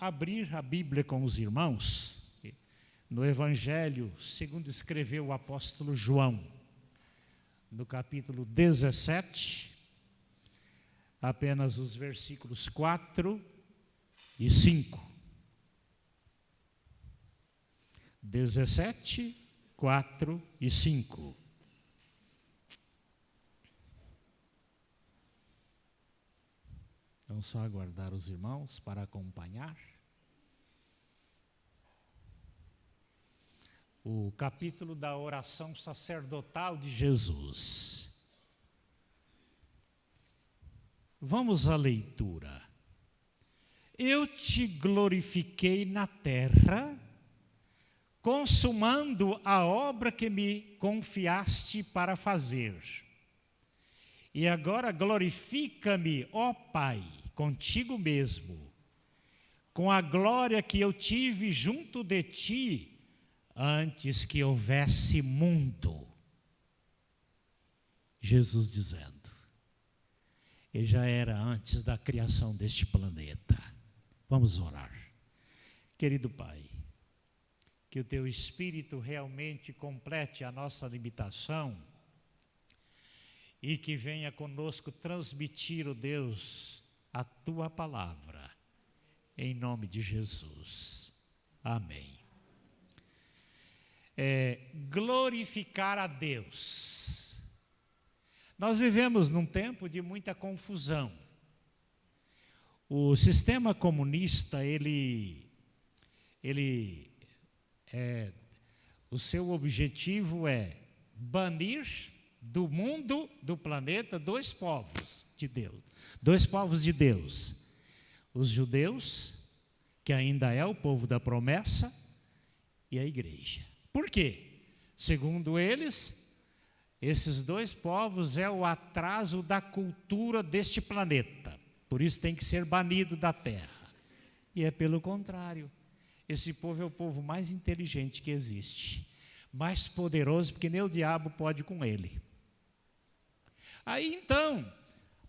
abrir a Bíblia com os irmãos no Evangelho segundo escreveu o apóstolo João, no capítulo 17, apenas os versículos 4 e 5. 17, 4 e 5. Vamos só aguardar os irmãos para acompanhar. O capítulo da oração sacerdotal de Jesus. Vamos à leitura. Eu te glorifiquei na terra, consumando a obra que me confiaste para fazer. E agora glorifica-me, ó Pai, contigo mesmo, com a glória que eu tive junto de ti, antes que houvesse mundo. Jesus dizendo, ele já era antes da criação deste planeta. Vamos orar. Querido Pai, que o teu Espírito realmente complete a nossa limitação e que venha conosco transmitir, ó Deus, a tua palavra, em nome de Jesus. Amém. Glorificar a Deus. Nós vivemos num tempo de muita confusão. O sistema comunista, o seu objetivo é banir do mundo, do planeta, dois povos de Deus. Os judeus, que ainda é o povo da promessa, e a igreja. Por quê? Segundo eles, esses dois povos é o atraso da cultura deste planeta. Por isso tem que ser banido da terra. E é pelo contrário. Esse povo é o povo mais inteligente que existe. Mais poderoso, porque nem o diabo pode com ele. Aí então,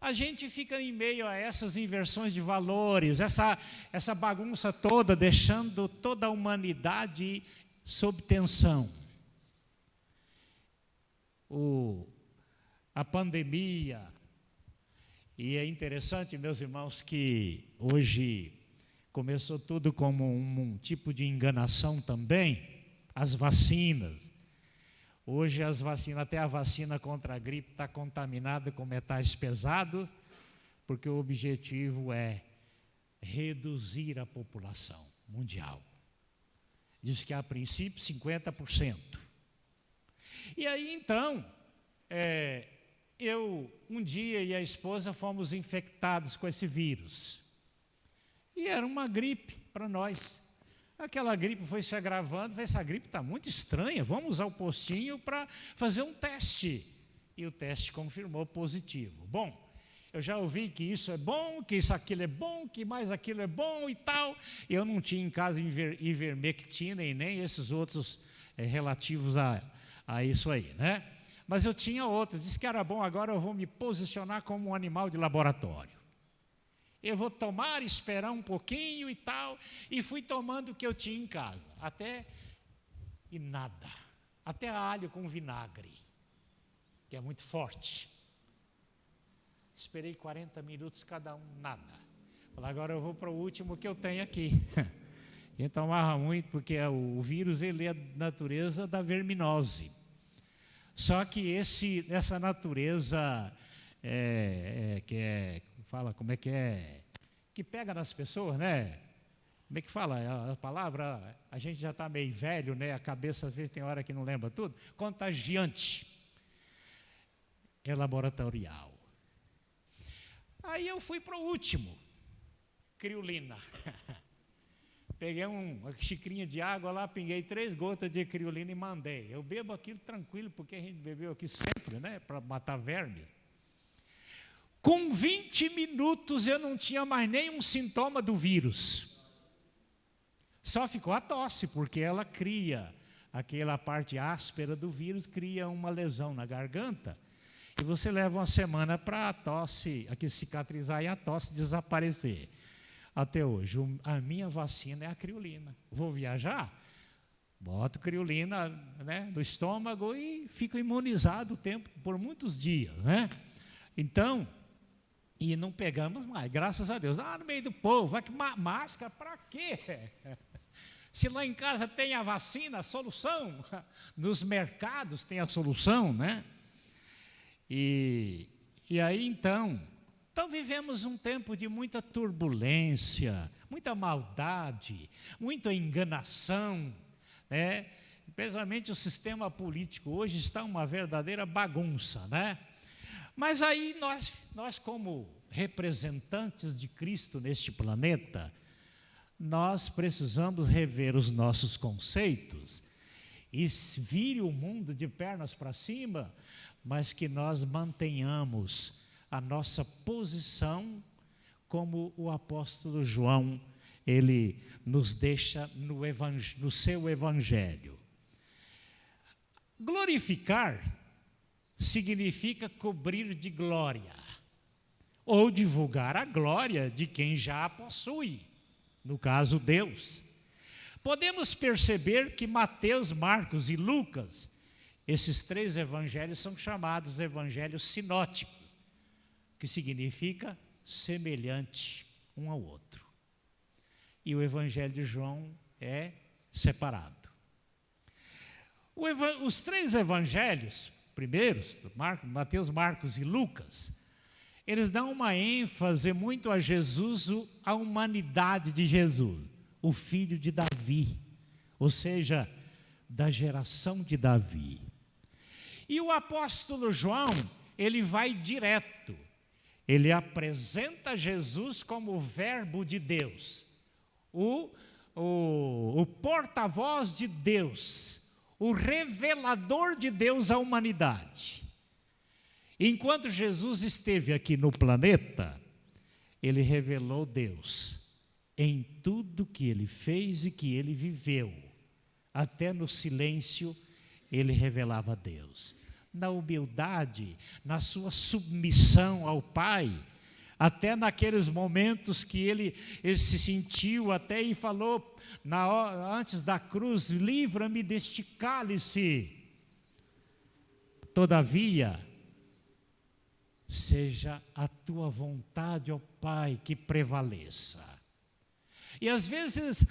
a gente fica em meio a essas inversões de valores, essa bagunça toda, deixando toda a humanidade sob tensão. A pandemia, e é interessante, meus irmãos, que hoje começou tudo como um tipo de enganação também, as vacinas. Hoje as vacinas, até a vacina contra a gripe está contaminada com metais pesados, porque o objetivo é reduzir a população mundial. Diz que a princípio 50%. E aí então, um dia e a esposa fomos infectados com esse vírus. E era uma gripe para nós. Aquela gripe foi se agravando, essa gripe está muito estranha, vamos ao postinho para fazer um teste. E o teste confirmou positivo. Bom, eu já ouvi que isso é bom, que isso aquilo é bom, que mais aquilo é bom e tal. Eu não tinha em casa ivermectina e nem esses outros relativos a isso aí, né? Mas eu tinha outros, disse que era bom, agora eu vou me posicionar como um animal de laboratório. Eu vou tomar, esperar um pouquinho e tal, e fui tomando o que eu tinha em casa, e nada, até alho com vinagre, que é muito forte. Esperei 40 minutos cada um, nada. Falei, agora eu vou para o último que eu tenho aqui. Quem tomava muito, porque o vírus ele é da natureza da verminose. Só que essa natureza que pega nas pessoas, né? Como é que fala a palavra? A gente já está meio velho, né? A cabeça às vezes tem hora que não lembra tudo. Contagiante. É laboratorial. Aí eu fui para o último. Criolina. Peguei uma xicrinha de água lá, pinguei 3 gotas de criolina e mandei. Eu bebo aquilo tranquilo, porque a gente bebeu aqui sempre, né? Para matar vermes. Com 20 minutos eu não tinha mais nenhum sintoma do vírus. Só ficou a tosse, porque ela cria, aquela parte áspera do vírus, cria uma lesão na garganta. E você leva uma semana para a tosse, aqui cicatrizar e a tosse desaparecer. até hoje. A minha vacina é a criolina. Vou viajar? Boto criolina, né, no estômago e fico imunizado o tempo, por muitos dias, né? Então, e não pegamos mais, graças a Deus. No meio do povo, vai que máscara para quê? Se lá em casa tem a vacina, a solução, nos mercados tem a solução, né? E aí então vivemos um tempo de muita turbulência, muita maldade, muita enganação, né? Especialmente o sistema político hoje está uma verdadeira bagunça, né? Mas aí nós como representantes de Cristo neste planeta, nós precisamos rever os nossos conceitos e vir o mundo de pernas para cima, mas que nós mantenhamos a nossa posição como o apóstolo João, ele nos deixa no seu evangelho. Glorificar significa cobrir de glória, ou divulgar a glória de quem já a possui, no caso Deus. Podemos perceber que Mateus, Marcos e Lucas, esses 3 evangelhos são chamados evangelhos sinóticos, que significa semelhante um ao outro. E o evangelho de João é separado. Os 3 evangelhos primeiros, Mateus, Marcos e Lucas, eles dão uma ênfase muito a Jesus, a humanidade de Jesus, o filho de Davi, ou seja, da geração de Davi. E o apóstolo João, ele vai direto, ele apresenta Jesus como o verbo de Deus, o porta-voz de Deus, o revelador de Deus à humanidade. Enquanto Jesus esteve aqui no planeta, ele revelou Deus em tudo que ele fez e que ele viveu. Até no silêncio, ele revelava Deus. Na humildade, na sua submissão ao Pai, até naqueles momentos que ele se sentiu até e falou antes da cruz: livra-me deste cálice. Todavia, seja a tua vontade, ó Pai, que prevaleça. E às vezes,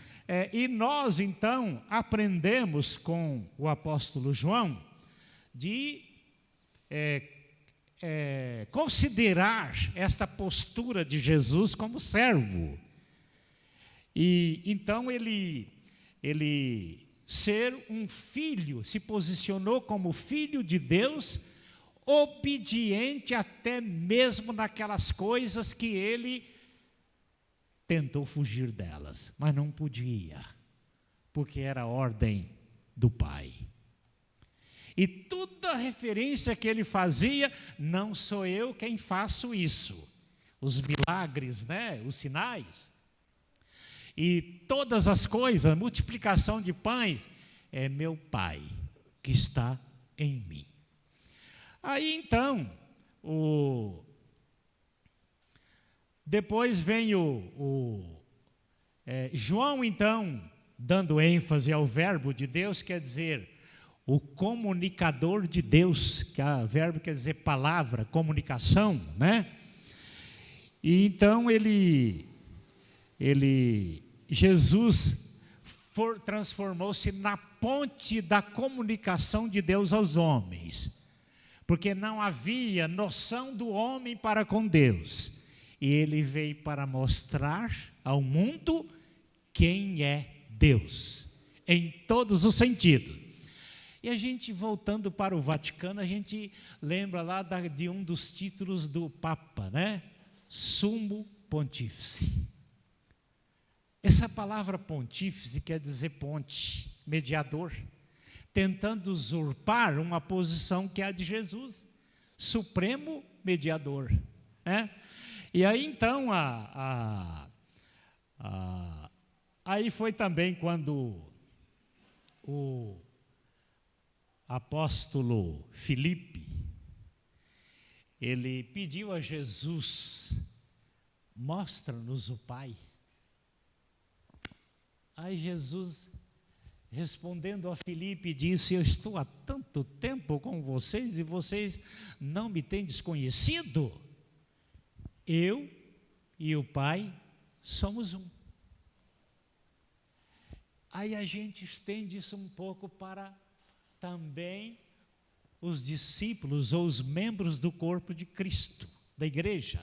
nós então aprendemos com o apóstolo João de considerar esta postura de Jesus como servo. E então ele ser um filho, se posicionou como filho de Deus, obediente até mesmo naquelas coisas que ele tentou fugir delas, mas não podia, porque era a ordem do Pai. E toda referência que ele fazia: não sou eu quem faço isso. Os milagres, né, os sinais, e todas as coisas, a multiplicação de pães, é meu Pai que está em mim. Aí então, depois vem João então, dando ênfase ao verbo de Deus, quer dizer, o comunicador de Deus, que o verbo quer dizer palavra, comunicação, né? E então Jesus transformou-se na ponte da comunicação de Deus aos homens, porque não havia noção do homem para com Deus, e ele veio para mostrar ao mundo quem é Deus, em todos os sentidos. E a gente, voltando para o Vaticano, a gente lembra lá de um dos títulos do Papa, né? Sumo Pontífice. Essa palavra pontífice quer dizer ponte, mediador, tentando usurpar uma posição que é a de Jesus, supremo mediador, né? E aí então, aí foi também quando o apóstolo Filipe, ele pediu a Jesus: mostra-nos o Pai. Aí Jesus, respondendo a Filipe, disse: eu estou há tanto tempo com vocês e vocês não me têm desconhecido. Eu e o Pai somos um. Aí a gente estende isso um pouco para também os discípulos ou os membros do corpo de Cristo, da igreja.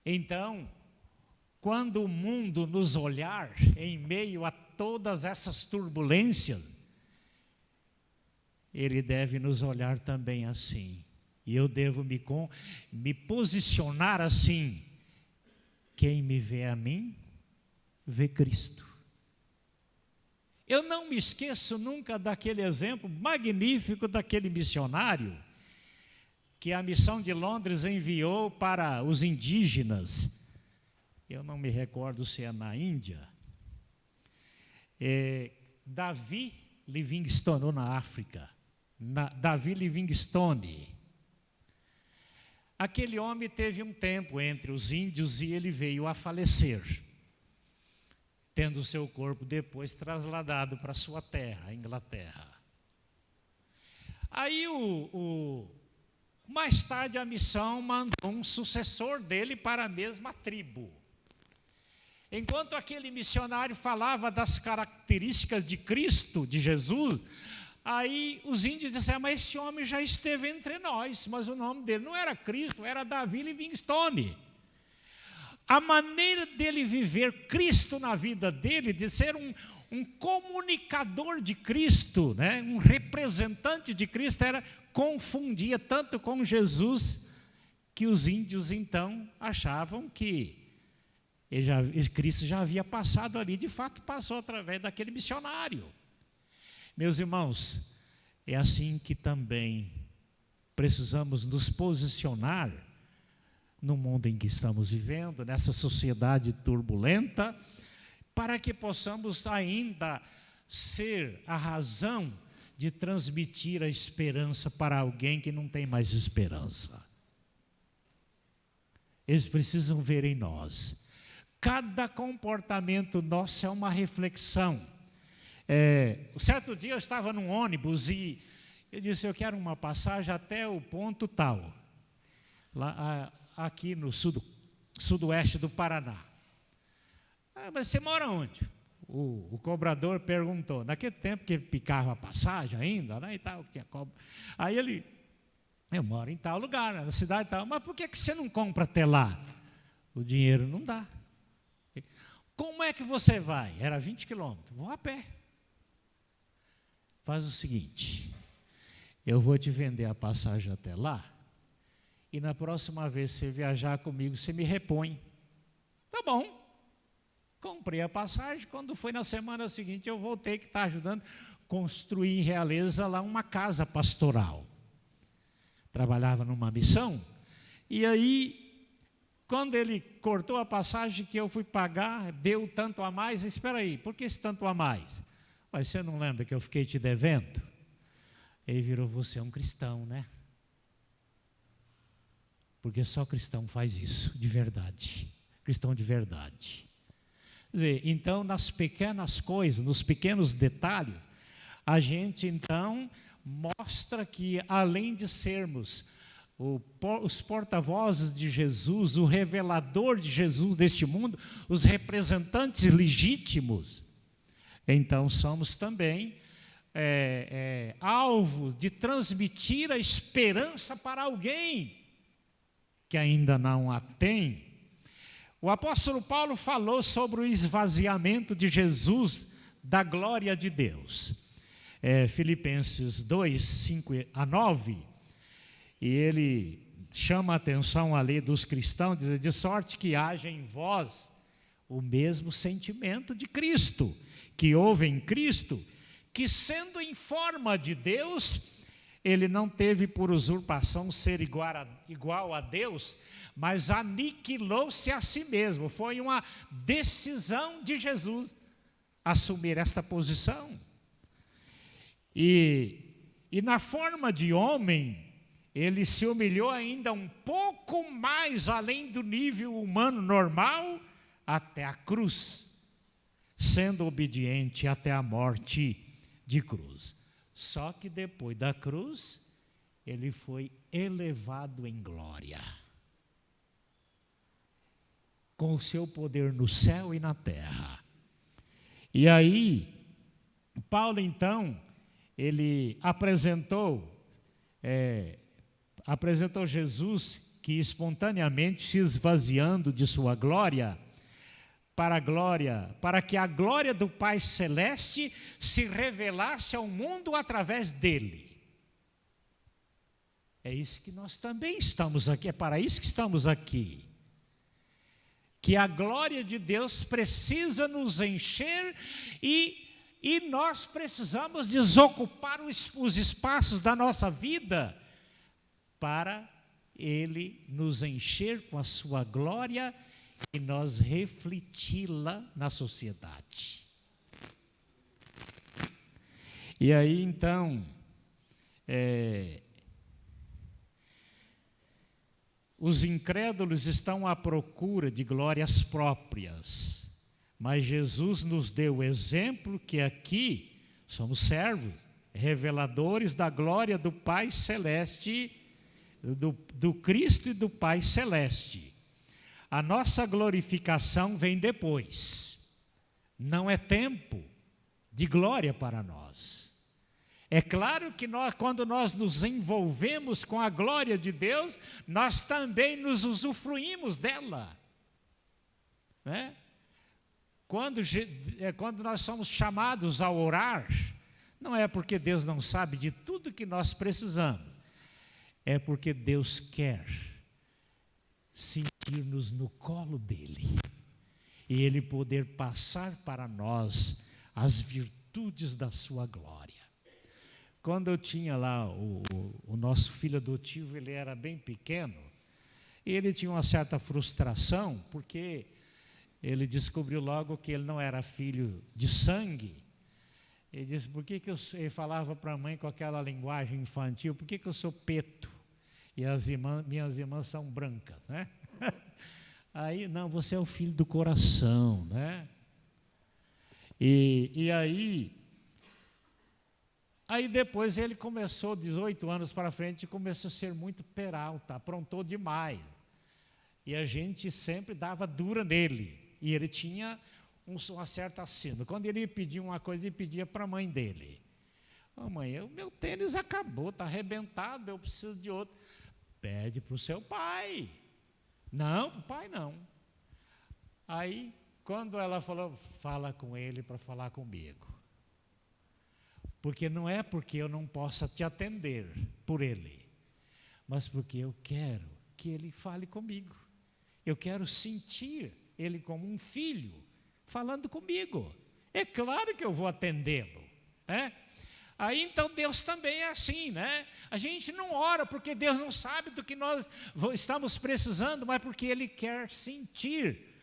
Então, quando o mundo nos olhar em meio a todas essas turbulências, ele deve nos olhar também assim. E eu devo me posicionar assim. Quem me vê a mim, vê Cristo. Eu não me esqueço nunca daquele exemplo magnífico daquele missionário que a missão de Londres enviou para os indígenas. Eu não me recordo se é na Índia. Davi Livingstone, ou na África. Davi Livingstone. Aquele homem teve um tempo entre os índios e ele veio a falecer, tendo seu corpo depois trasladado para sua terra, a Inglaterra. Aí, mais tarde, a missão mandou um sucessor dele para a mesma tribo. Enquanto aquele missionário falava das características de Cristo, de Jesus, aí os índios disseram: mas esse homem já esteve entre nós, mas o nome dele não era Cristo, era Davi Livingstone. A maneira dele viver Cristo na vida dele, de ser um comunicador de Cristo, né, um representante de Cristo, confundia tanto com Jesus, que os índios então achavam que Cristo já havia passado ali, de fato passou através daquele missionário. Meus irmãos, é assim que também precisamos nos posicionar no mundo em que estamos vivendo, nessa sociedade turbulenta, para que possamos ainda ser a razão de transmitir a esperança para alguém que não tem mais esperança. Eles precisam ver em nós. Cada comportamento nosso é uma reflexão. Certo dia eu estava num ônibus e eu disse: eu quero uma passagem até o ponto tal, lá, aqui no sudoeste do Paraná. Mas você mora onde? O cobrador perguntou. Naquele tempo que ele picava a passagem ainda, né, e tal, aí eu moro em tal lugar, na cidade tal. Mas por que você não compra até lá? O dinheiro não dá. Como é que você vai? Era 20 quilômetros. Vou a pé. Faz o seguinte: eu vou te vender a passagem até lá, e na próxima vez que você viajar comigo, você me repõe. Tá bom. Comprei a passagem. Quando foi na semana seguinte, eu voltei, que está ajudando a construir em Realeza lá uma casa pastoral. Trabalhava numa missão, e aí, quando ele cortou a passagem que eu fui pagar, deu tanto a mais. Espera aí, por que esse tanto a mais? Mas você não lembra que eu fiquei te devendo? Ele virou: você é um cristão, né? Porque só cristão faz isso, de verdade. Cristão de verdade. Quer dizer, então, nas pequenas coisas, nos pequenos detalhes, a gente então mostra que, além de sermos os porta-vozes de Jesus, o revelador de Jesus deste mundo, os representantes legítimos, então somos também alvos de transmitir a esperança para alguém que ainda não a tem. O apóstolo Paulo falou sobre o esvaziamento de Jesus da glória de Deus. Filipenses 2, 5 a 9, e ele chama a atenção ali dos cristãos, diz: de sorte que haja em vós o mesmo sentimento de Cristo, que houve em Cristo, que sendo em forma de Deus, ele não teve por usurpação ser igual a Deus, mas aniquilou-se a si mesmo. Foi uma decisão de Jesus assumir esta posição. E na forma de homem, ele se humilhou ainda um pouco mais além do nível humano normal, até a cruz, sendo obediente até a morte de cruz. Só que depois da cruz, ele foi elevado em glória, com o seu poder no céu e na terra. E aí, Paulo então, ele apresentou Jesus, que espontaneamente se esvaziando de sua glória, para que a glória do Pai Celeste se revelasse ao mundo através dele. É isso que nós também estamos aqui, é para isso que estamos aqui. Que a glória de Deus precisa nos encher e nós precisamos desocupar os espaços da nossa vida para Ele nos encher com a sua glória e nós refleti-la na sociedade. E aí então, os incrédulos estão à procura de glórias próprias, mas Jesus nos deu o exemplo que aqui somos servos, reveladores da glória do Pai Celeste, do Cristo e do Pai Celeste. A nossa glorificação vem depois, não é tempo de glória para nós. É claro que quando nós nos envolvemos com a glória de Deus, nós também nos usufruímos dela, né? Quando nós somos chamados a orar, não é porque Deus não sabe de tudo que nós precisamos, é porque Deus quer sentir-nos no colo dele e Ele poder passar para nós as virtudes da sua glória. Quando eu tinha lá o nosso filho adotivo, ele era bem pequeno, e ele tinha uma certa frustração, porque ele descobriu logo que ele não era filho de sangue. Ele disse, ele falava para a mãe com aquela linguagem infantil, por que eu sou preto? E minhas irmãs são brancas, né? Aí, não, você é o filho do coração, né? E aí depois ele começou, 18 anos para frente, começou a ser muito peralta, aprontou demais. E a gente sempre dava dura nele. E ele tinha uma certa sina. Quando ele pedia uma coisa, ele pedia para a mãe dele. Mãe, o meu tênis acabou, está arrebentado, eu preciso de outro. Pede para o seu pai. Não, o pai não. Aí, quando ela falou, fala com ele para falar comigo. Porque não é porque eu não possa te atender por ele, mas porque eu quero que ele fale comigo. Eu quero sentir ele como um filho falando comigo. É claro que eu vou atendê-lo, né? Aí então Deus também é assim, né? A gente não ora porque Deus não sabe do que nós estamos precisando, mas porque Ele quer sentir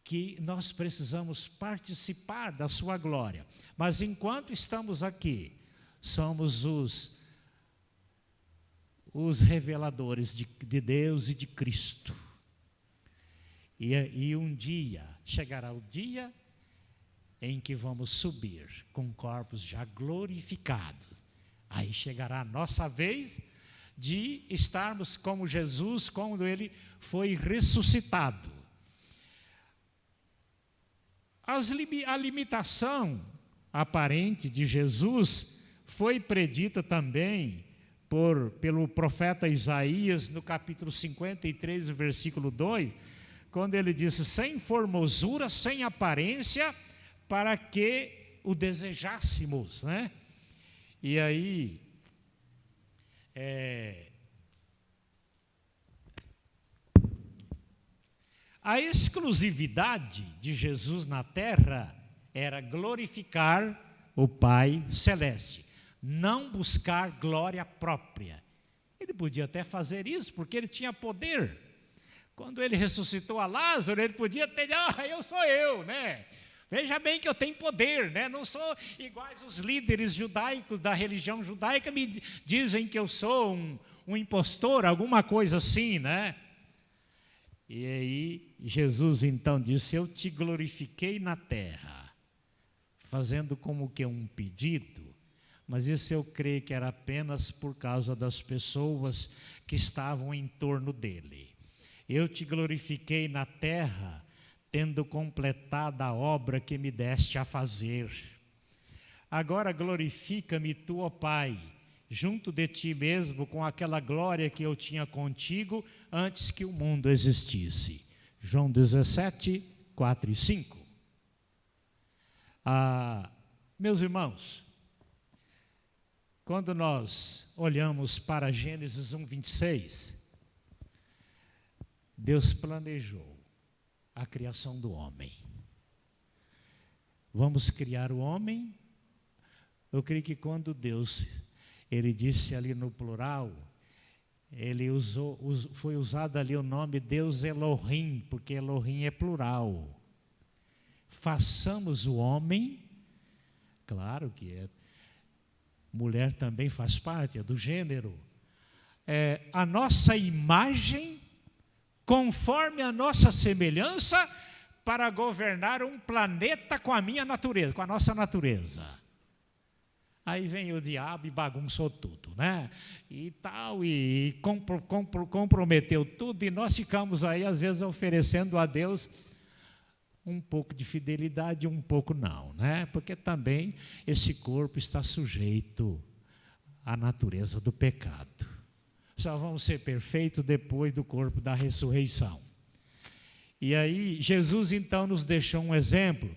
que nós precisamos participar da sua glória. Mas enquanto estamos aqui, somos os reveladores de Deus e de Cristo. E um dia, chegará o dia em que vamos subir com corpos já glorificados. Aí chegará a nossa vez de estarmos como Jesus, quando Ele foi ressuscitado. A limitação aparente de Jesus foi predita também pelo profeta Isaías, no capítulo 53, versículo 2, quando ele disse, sem formosura, sem aparência, para que o desejássemos, né? E aí, a exclusividade de Jesus na terra era glorificar o Pai Celeste, não buscar glória própria. Ele podia até fazer isso, porque ele tinha poder. Quando ele ressuscitou a Lázaro, ele podia ter, eu sou eu, né? Veja bem que eu tenho poder, né? Não sou iguais os líderes judaicos da religião judaica me dizem que eu sou um impostor, alguma coisa assim, né? E aí Jesus então disse: eu te glorifiquei na terra, fazendo como que um pedido, mas isso eu creio que era apenas por causa das pessoas que estavam em torno dele. Eu te glorifiquei na terra, tendo completado a obra que me deste a fazer. Agora glorifica-me tu, ó Pai, junto de ti mesmo, com aquela glória que eu tinha contigo antes que o mundo existisse. João 17, 4 e 5. Meus irmãos, quando nós olhamos para Gênesis 1, 26, Deus planejou a criação do homem. Vamos criar o homem. Eu creio que quando Deus, ele disse ali no plural, foi usado ali o nome Deus Elohim, porque Elohim é plural. Façamos o homem, claro que mulher também faz parte, é do gênero, a nossa imagem, conforme a nossa semelhança, para governar um planeta com a minha natureza, com a nossa natureza. Aí vem o diabo e bagunçou tudo, né? E tal, e comprometeu tudo, e nós ficamos aí, às vezes, oferecendo a Deus um pouco de fidelidade, um pouco não, né? Porque também esse corpo está sujeito à natureza do pecado. Só vamos ser perfeitos depois do corpo da ressurreição. E aí, Jesus então nos deixou um exemplo,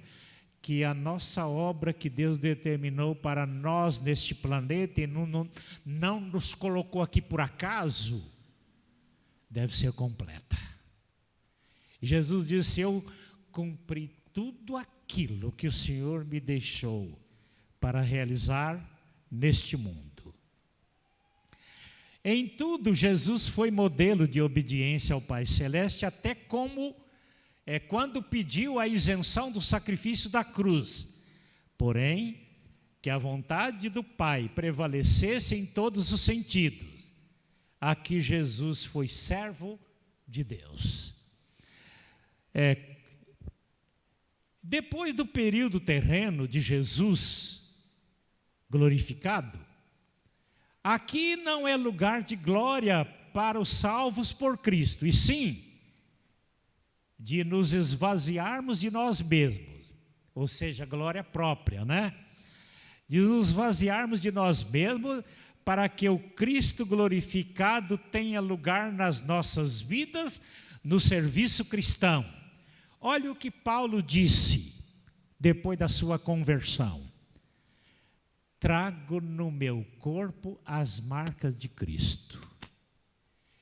que a nossa obra que Deus determinou para nós neste planeta, e não nos colocou aqui por acaso, deve ser completa. Jesus disse: eu cumpri tudo aquilo que o Senhor me deixou para realizar neste mundo. Em tudo, Jesus foi modelo de obediência ao Pai Celeste, até como quando pediu a isenção do sacrifício da cruz. Porém, que a vontade do Pai prevalecesse em todos os sentidos. Aqui Jesus foi servo de Deus. Depois do período terreno de Jesus glorificado, aqui não é lugar de glória para os salvos por Cristo, e sim de nos esvaziarmos de nós mesmos, ou seja, glória própria, né? De nos esvaziarmos de nós mesmos para que o Cristo glorificado tenha lugar nas nossas vidas, no serviço cristão. Olha o que Paulo disse depois da sua conversão: trago no meu corpo as marcas de Cristo.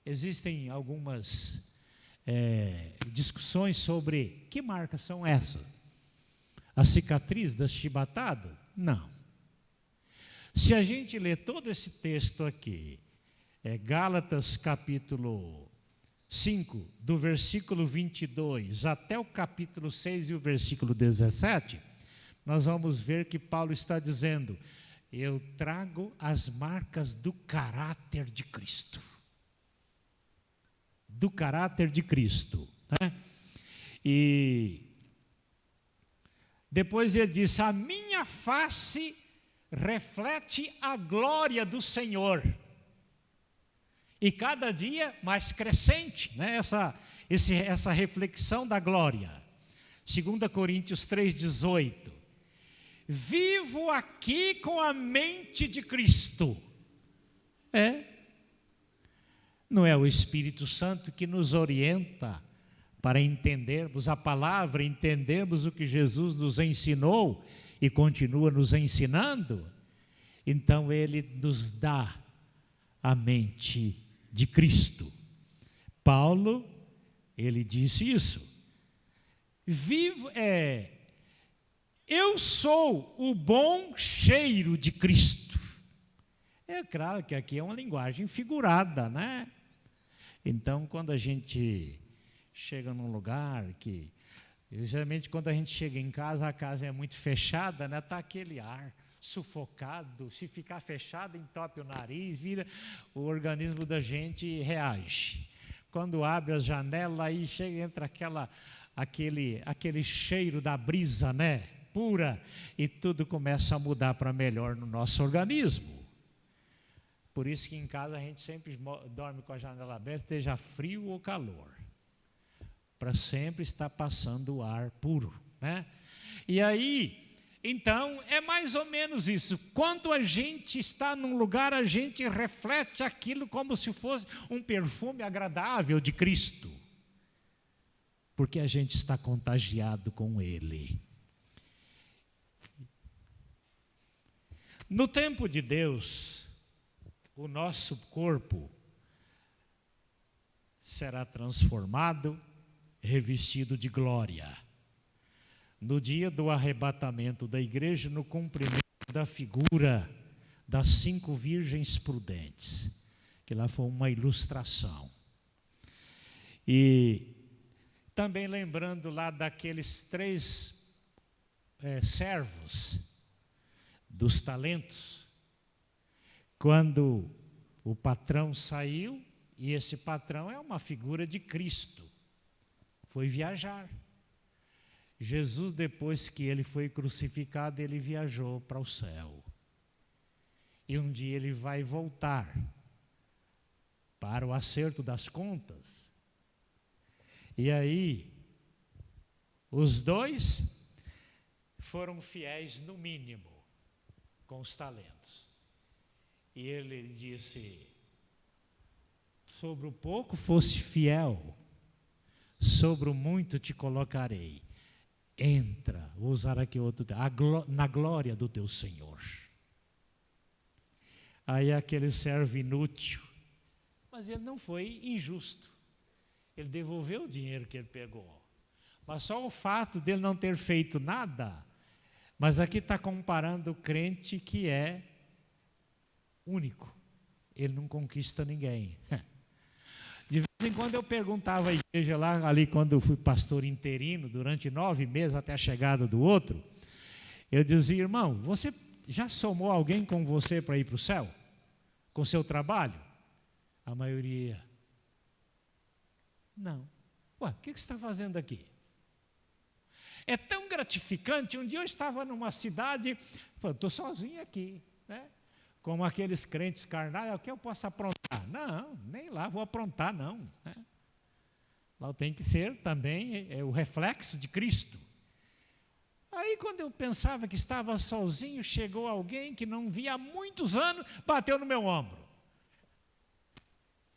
Existem algumas discussões sobre que marcas são essas. A cicatriz da chibatada? Não. Se a gente ler todo esse texto aqui, Gálatas capítulo 5, do versículo 22 até o capítulo 6 e o versículo 17, nós vamos ver que Paulo está dizendo: eu trago as marcas do caráter de Cristo. Do caráter de Cristo, né? E depois ele diz: a minha face reflete a glória do Senhor, e cada dia mais crescente, né? Essa reflexão da glória. 2 Coríntios 3,18: vivo aqui com a mente de Cristo. Não é o Espírito Santo que nos orienta para entendermos a palavra, entendermos o que Jesus nos ensinou e continua nos ensinando? Então ele nos dá a mente de Cristo. Paulo, ele disse isso: eu sou o bom cheiro de Cristo. É claro que aqui é uma linguagem figurada, né? Então, quando a gente chega num lugar que, geralmente quando a gente chega em casa, a casa é muito fechada, né? Está aquele ar sufocado, se ficar fechado, entope o nariz, o organismo da gente reage. Quando abre a janela, aí entra aquele cheiro da brisa, né? Pura, e tudo começa a mudar para melhor no nosso organismo. Por isso que em casa a gente sempre dorme com a janela aberta, esteja frio ou calor, para sempre estar passando o ar puro, né? E aí, então, é mais ou menos isso. Quando a gente está num lugar, a gente reflete aquilo como se fosse um perfume agradável de Cristo, porque a gente está contagiado com Ele. No tempo de Deus, o nosso corpo será transformado, revestido de glória. No dia do arrebatamento da igreja, no cumprimento da figura das 5 virgens prudentes, que lá foi uma ilustração. E também lembrando lá daqueles 3 servos dos talentos, quando o patrão saiu, e esse patrão é uma figura de Cristo, foi viajar. Jesus, depois que ele foi crucificado, ele viajou para o céu. E um dia ele vai voltar para o acerto das contas. E aí, os 2 foram fiéis no mínimo com os talentos. E ele disse: sobre o pouco foste fiel, sobre o muito te colocarei. Entra, vou usar aqui outro, na glória do teu Senhor. Aí aquele servo inútil, mas ele não foi injusto. Ele devolveu o dinheiro que ele pegou. Mas só o fato dele não ter feito nada, mas aqui está comparando o crente que é único. Ele não conquista ninguém. De vez em quando eu perguntava à igreja lá, ali quando eu fui pastor interino, durante 9 meses até a chegada do outro, eu dizia: irmão, você já somou alguém com você para ir para o céu? Com seu trabalho? A maioria: não. Ué, o que você está fazendo aqui? É tão gratificante. Um dia eu estava numa cidade, estou sozinho aqui, né? Como aqueles crentes carnais, o que eu posso aprontar? Não, nem lá vou aprontar, não. Né? Lá tem que ser também o reflexo de Cristo. Aí quando eu pensava que estava sozinho, chegou alguém que não via há muitos anos, bateu no meu ombro.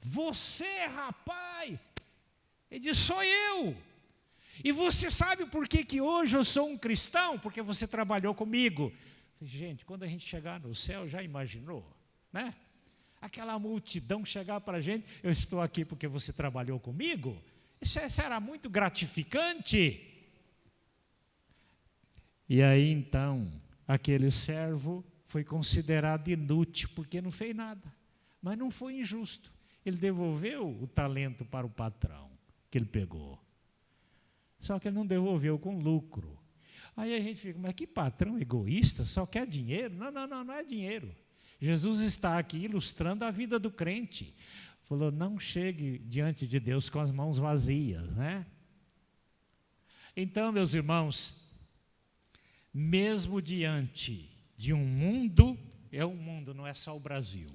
Você, rapaz! Ele disse: sou eu. E você sabe por que hoje eu sou um cristão? Porque você trabalhou comigo. Gente, quando a gente chegar no céu, já imaginou? Né? Aquela multidão chegar para a gente: eu estou aqui porque você trabalhou comigo. Isso era muito gratificante. E aí então, aquele servo foi considerado inútil, porque não fez nada. Mas não foi injusto. Ele devolveu o talento para o patrão que ele pegou. Só que ele não devolveu com lucro. Aí a gente fica: mas que patrão egoísta, só quer dinheiro? Não é dinheiro. Jesus está aqui ilustrando a vida do crente. Falou: não chegue diante de Deus com as mãos vazias, né? Então, meus irmãos, mesmo diante de um mundo, não é só o Brasil,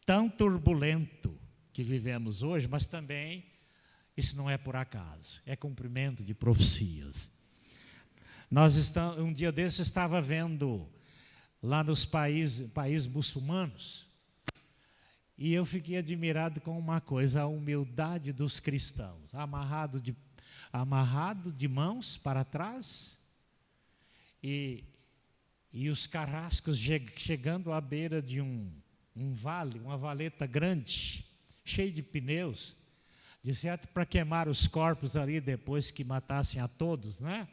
tão turbulento que vivemos hoje, mas também isso não é por acaso, é cumprimento de profecias. Um dia desse estava vendo lá nos países muçulmanos, e eu fiquei admirado com uma coisa: a humildade dos cristãos, amarrado de mãos para trás, e os carrascos chegando à beira de um vale, uma valeta grande, cheio de pneus, de certo, para queimar os corpos ali depois que matassem a todos, né?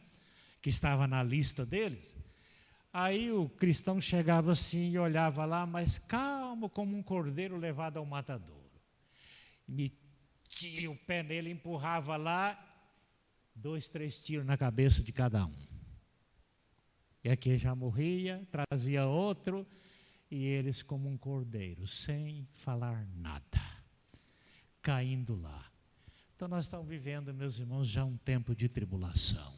Que estava na lista deles. Aí o cristão chegava assim e olhava lá, mas calmo como um cordeiro levado ao matadouro. Metia o pé nele, empurrava lá, 2, 3 tiros na cabeça de cada um. E aqui já morria, trazia outro, e eles como um cordeiro, sem falar nada, caindo lá. Então nós estamos vivendo, meus irmãos, já um tempo de tribulação.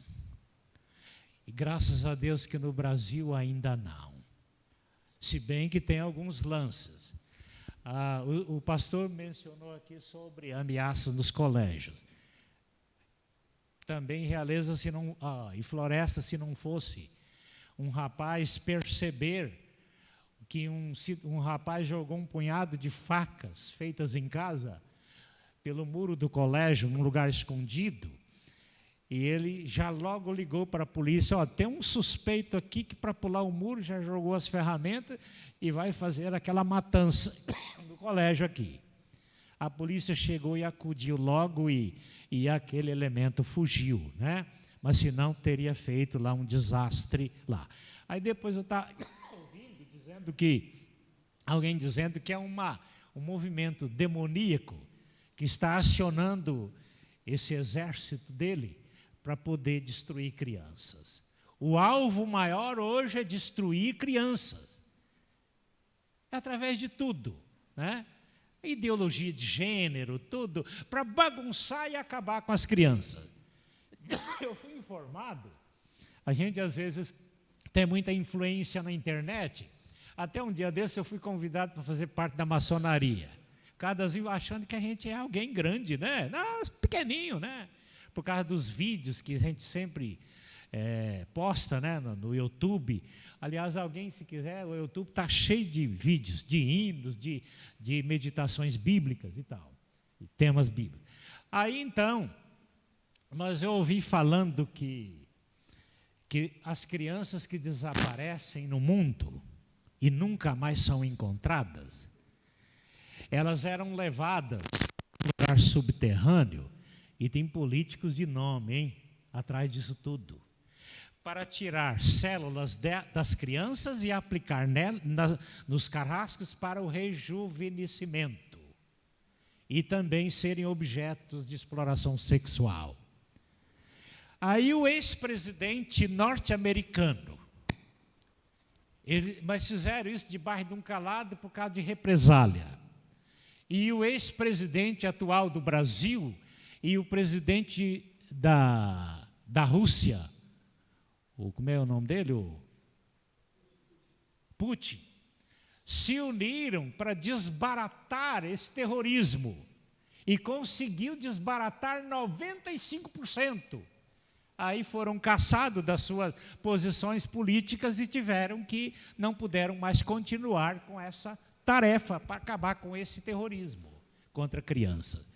E graças a Deus que no Brasil ainda não. Se bem que tem alguns lances. O pastor mencionou aqui sobre ameaças nos colégios. Também em Realeza e Floresta, se não fosse um rapaz perceber que um rapaz jogou um punhado de facas feitas em casa pelo muro do colégio, num lugar escondido, e ele já logo ligou para a polícia, tem um suspeito aqui que para pular o muro já jogou as ferramentas e vai fazer aquela matança no colégio aqui. A polícia chegou e acudiu logo e aquele elemento fugiu, né? Mas senão teria feito lá um desastre lá. Aí depois eu estava ouvindo alguém dizendo que é um movimento demoníaco que está acionando esse exército dele para poder destruir crianças. O alvo maior hoje é destruir crianças. É através de tudo, né? Ideologia de gênero, tudo, para bagunçar e acabar com as crianças. Eu fui informado, a gente às vezes tem muita influência na internet. Até um dia desse eu fui convidado para fazer parte da maçonaria. Cada vez achando que a gente é alguém grande, né? Não, pequenininho, né? Por causa dos vídeos que a gente sempre posta, né, no YouTube. Aliás, alguém, se quiser, o YouTube está cheio de vídeos, de hinos, de meditações bíblicas e tal, e temas bíblicos. Aí, então, mas eu ouvi falando que as crianças que desaparecem no mundo e nunca mais são encontradas, elas eram levadas para um lugar subterrâneo. E tem políticos de nome, hein, atrás disso tudo, para tirar células das crianças e aplicar nos carrascos para o rejuvenescimento. E também serem objetos de exploração sexual. Aí o ex-presidente norte-americano, mas fizeram isso debaixo de um calado por causa de represália. E o ex-presidente atual do Brasil e o presidente da Rússia, como é o nome dele? O Putin, se uniram para desbaratar esse terrorismo e conseguiu desbaratar 95%. Aí foram caçados das suas posições políticas e não puderam mais continuar com essa tarefa para acabar com esse terrorismo contra crianças.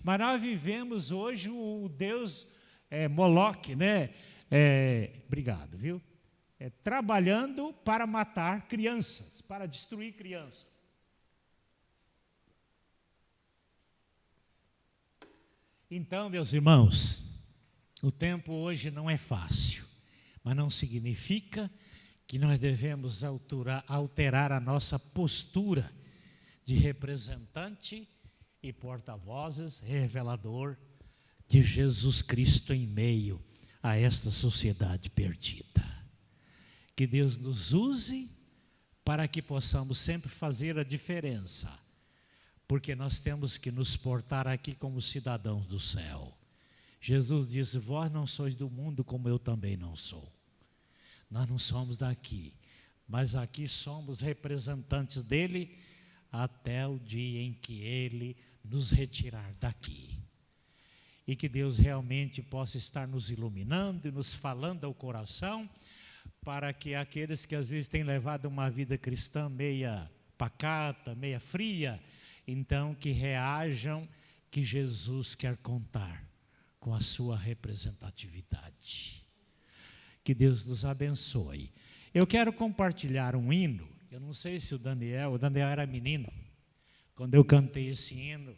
Mas nós vivemos hoje o Deus Moloque, né? Obrigado, viu? Trabalhando para matar crianças, para destruir crianças. Então, meus irmãos, o tempo hoje não é fácil, mas não significa que nós devemos alterar a nossa postura de representante e porta-vozes, revelador de Jesus Cristo em meio a esta sociedade perdida. Que Deus nos use para que possamos sempre fazer a diferença, porque nós temos que nos portar aqui como cidadãos do céu. Jesus disse: vós não sois do mundo como eu também não sou. Nós não somos daqui, mas aqui somos representantes dele até o dia em que ele nos retirar daqui. E que Deus realmente possa estar nos iluminando e nos falando ao coração, para que aqueles que às vezes têm levado uma vida cristã meia pacata, meia fria, então que reajam, que Jesus quer contar com a sua representatividade. Que Deus nos abençoe. Eu quero compartilhar um hino. Eu não sei se o Daniel era menino, quando eu cantei esse hino,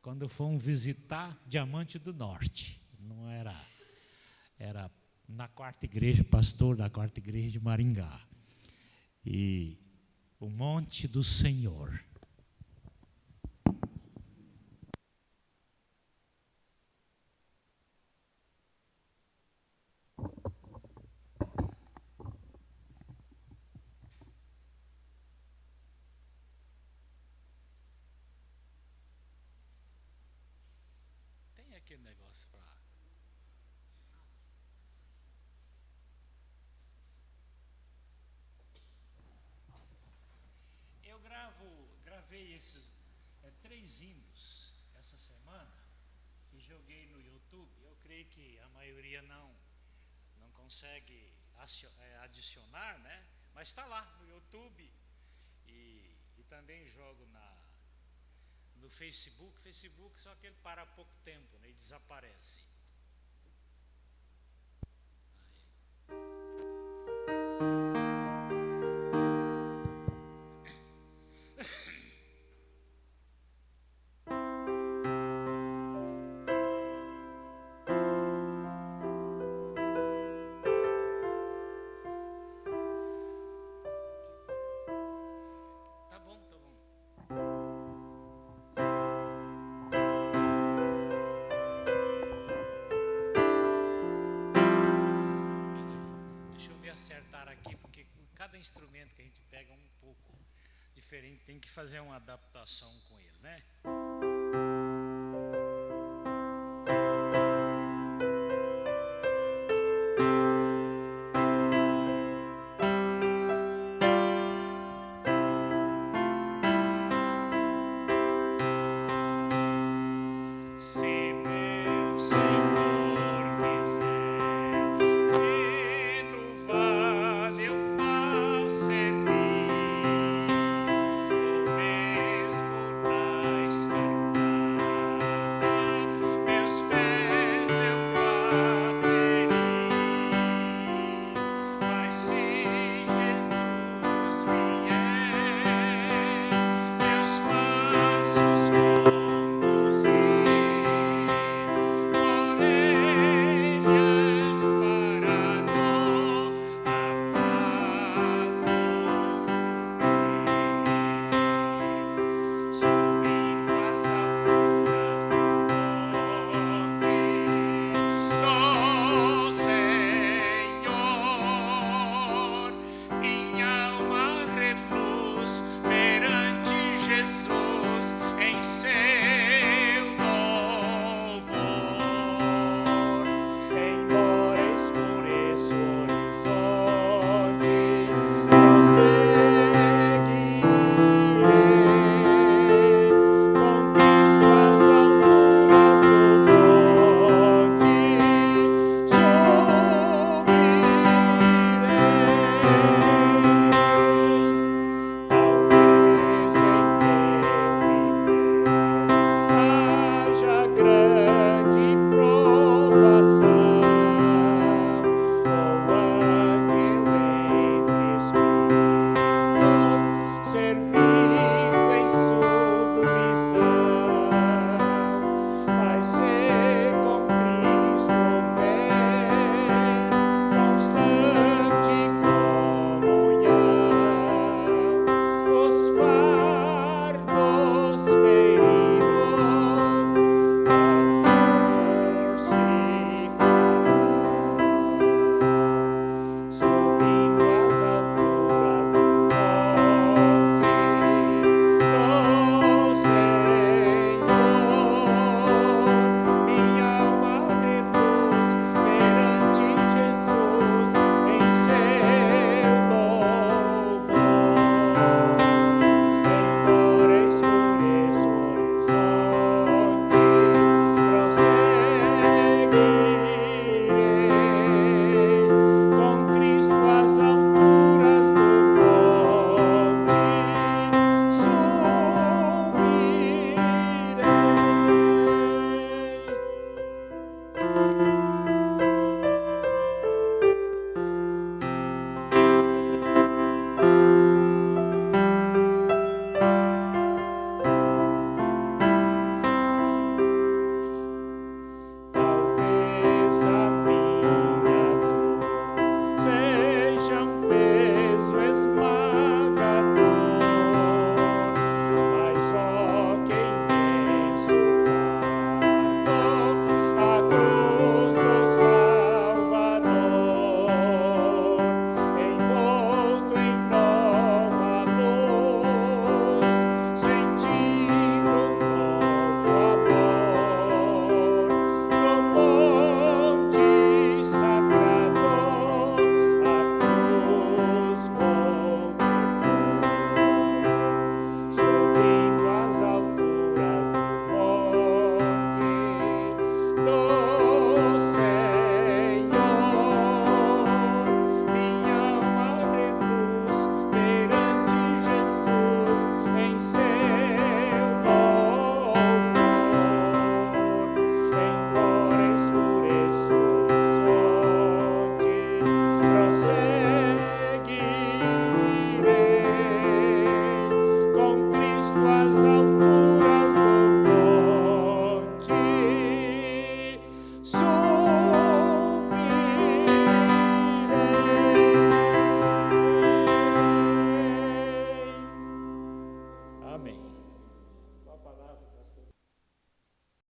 quando fomos visitar Diamante do Norte. Não era na quarta igreja, pastor da quarta igreja de Maringá. E o Monte do Senhor. aquele negócio para... Eu gravei esses 3 hinos essa semana e joguei no YouTube. Eu creio que a maioria não consegue adicionar, né? Mas está lá no YouTube e também jogo no Facebook. Facebook só que ele para pouco tempo, né? E desaparece. Tá bom. Deixa eu me acertar aqui, porque cada instrumento que a gente pega é um pouco diferente, tem que fazer uma adaptação com ele, né?